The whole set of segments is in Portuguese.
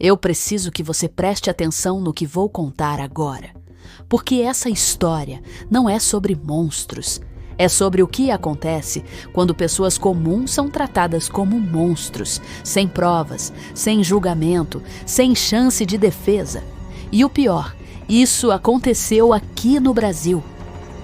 Eu preciso que você preste atenção no que vou contar agora, porque essa história não é sobre monstros. É sobre o que acontece quando pessoas comuns são tratadas como monstros, sem provas, sem julgamento, sem chance de defesa. E o pior, isso aconteceu aqui no Brasil,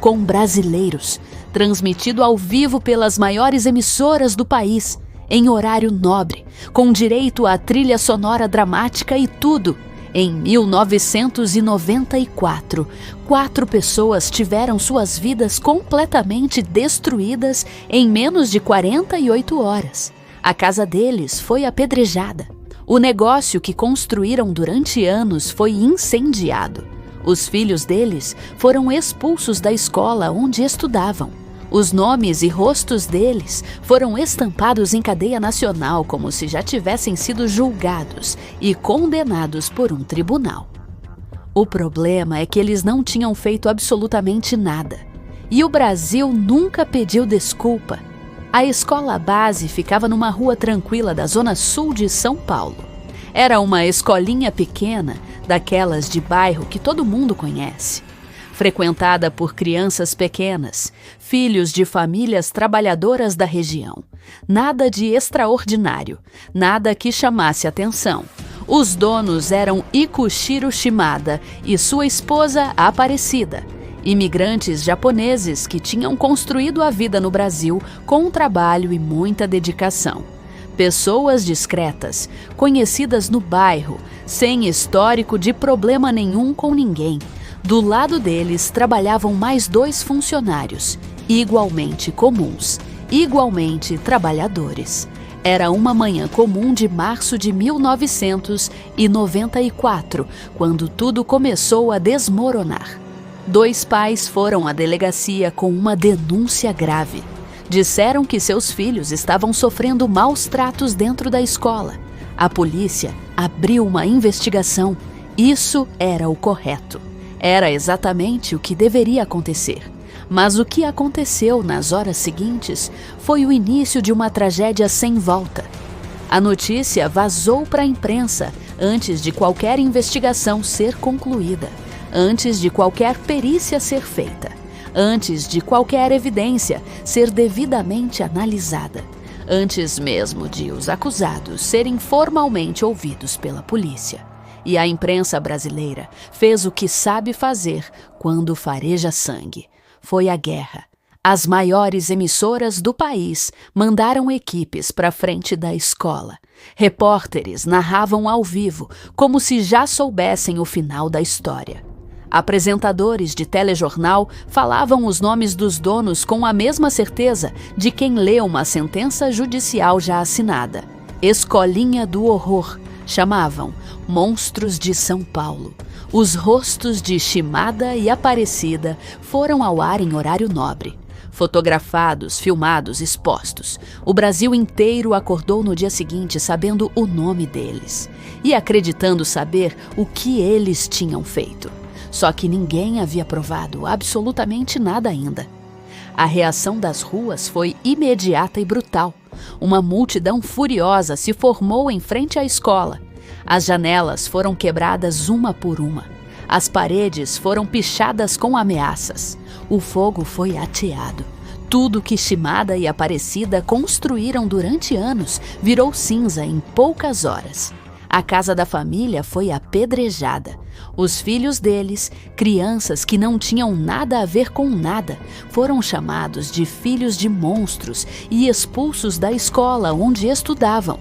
com brasileiros, transmitido ao vivo pelas maiores emissoras do país, em horário nobre, com direito à trilha sonora dramática e tudo. Em 1994, 4 pessoas tiveram suas vidas completamente destruídas em menos de 48 horas. A casa deles foi apedrejada. O negócio que construíram durante anos foi incendiado. Os filhos deles foram expulsos da escola onde estudavam. Os nomes e rostos deles foram estampados em cadeia nacional como se já tivessem sido julgados e condenados por um tribunal. O problema é que eles não tinham feito absolutamente nada. E o Brasil nunca pediu desculpa. A escola base ficava numa rua tranquila da zona sul de São Paulo. Era uma escolinha pequena, daquelas de bairro que todo mundo conhece. Frequentada por crianças pequenas, filhos de famílias trabalhadoras da região. Nada de extraordinário, nada que chamasse atenção. Os donos eram Ikushiro Shimada e sua esposa Aparecida, imigrantes japoneses que tinham construído a vida no Brasil com trabalho e muita dedicação. Pessoas discretas, conhecidas no bairro, sem histórico de problema nenhum com ninguém. Do lado deles trabalhavam mais 2 funcionários, igualmente comuns, igualmente trabalhadores. Era uma manhã comum de março de 1994, quando tudo começou a desmoronar. 2 pais foram à delegacia com uma denúncia grave. Disseram que seus filhos estavam sofrendo maus tratos dentro da escola. A polícia abriu uma investigação. Isso era o correto. Era exatamente o que deveria acontecer. Mas o que aconteceu nas horas seguintes foi o início de uma tragédia sem volta. A notícia vazou para a imprensa antes de qualquer investigação ser concluída, antes de qualquer perícia ser feita, antes de qualquer evidência ser devidamente analisada, antes mesmo de os acusados serem formalmente ouvidos pela polícia. E a imprensa brasileira fez o que sabe fazer quando fareja sangue. Foi a guerra. As maiores emissoras do país mandaram equipes para frente da escola. Repórteres narravam ao vivo, como se já soubessem o final da história. Apresentadores de telejornal falavam os nomes dos donos com a mesma certeza de quem lê uma sentença judicial já assinada. Escolinha do horror. Chamavam Monstros de São Paulo. Os rostos de Shimada e Aparecida foram ao ar em horário nobre. Fotografados, filmados, expostos. O Brasil inteiro acordou no dia seguinte sabendo o nome deles e acreditando saber o que eles tinham feito. Só que ninguém havia provado absolutamente nada ainda. A reação das ruas foi imediata e brutal. Uma multidão furiosa se formou em frente à escola. As janelas foram quebradas uma por uma. As paredes foram pichadas com ameaças. O fogo foi ateado. Tudo que Shimada e Aparecida construíram durante anos virou cinza em poucas horas. A casa da família foi apedrejada. Os filhos deles, crianças que não tinham nada a ver com nada, foram chamados de filhos de monstros e expulsos da escola onde estudavam.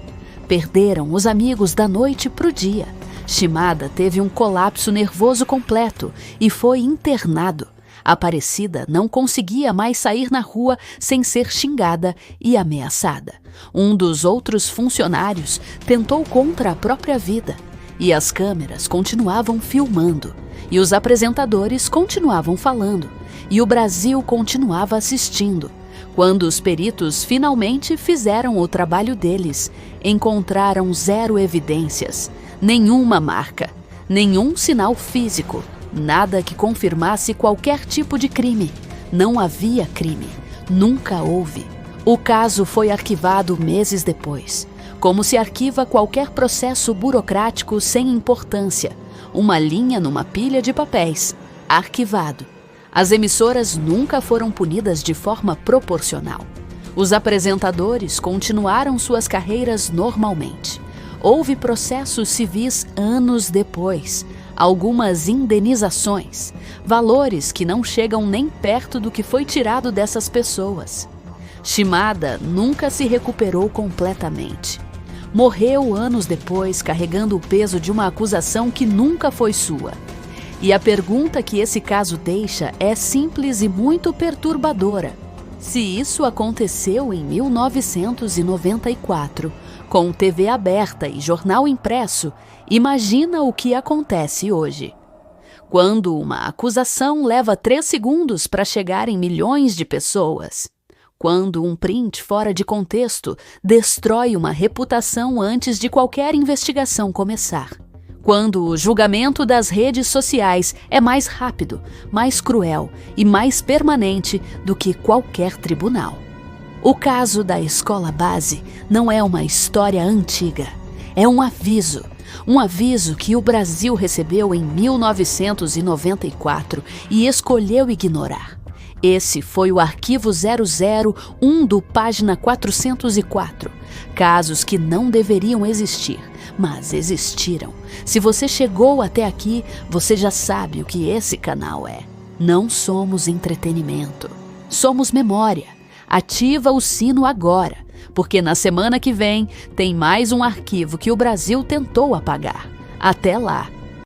Perderam os amigos da noite para o dia. Shimada teve um colapso nervoso completo e foi internado. Aparecida não conseguia mais sair na rua sem ser xingada e ameaçada. Um dos outros funcionários tentou contra a própria vida. E as câmeras continuavam filmando. E os apresentadores continuavam falando. E o Brasil continuava assistindo. Quando os peritos finalmente fizeram o trabalho deles, encontraram 0 evidências, nenhuma marca, nenhum sinal físico, nada que confirmasse qualquer tipo de crime. Não havia crime. Nunca houve. O caso foi arquivado meses depois. como se arquiva qualquer processo burocrático sem importância. Uma linha numa pilha de papéis. Arquivado. As emissoras nunca foram punidas de forma proporcional. Os apresentadores continuaram suas carreiras normalmente. Houve processos civis anos depois, algumas indenizações, valores que não chegam nem perto do que foi tirado dessas pessoas. Shimada nunca se recuperou completamente. Morreu anos depois carregando o peso de uma acusação que nunca foi sua. E a pergunta que esse caso deixa é simples e muito perturbadora. Se isso aconteceu em 1994, com TV aberta e jornal impresso, imagina o que acontece hoje. Quando uma acusação leva 3 segundos para chegar em milhões de pessoas. Quando um print fora de contexto destrói uma reputação antes de qualquer investigação começar. Quando o julgamento das redes sociais é mais rápido, mais cruel e mais permanente do que qualquer tribunal. O caso da escola base não é uma história antiga, é um aviso que o Brasil recebeu em 1994 e escolheu ignorar. Esse foi o Arquivo 001 do página 404. Casos que não deveriam existir, mas existiram. Se você chegou até aqui, você já sabe o que esse canal é. Não somos entretenimento. Somos memória. Ativa o sino agora, porque na semana que vem tem mais um arquivo que o Brasil tentou apagar. Até lá,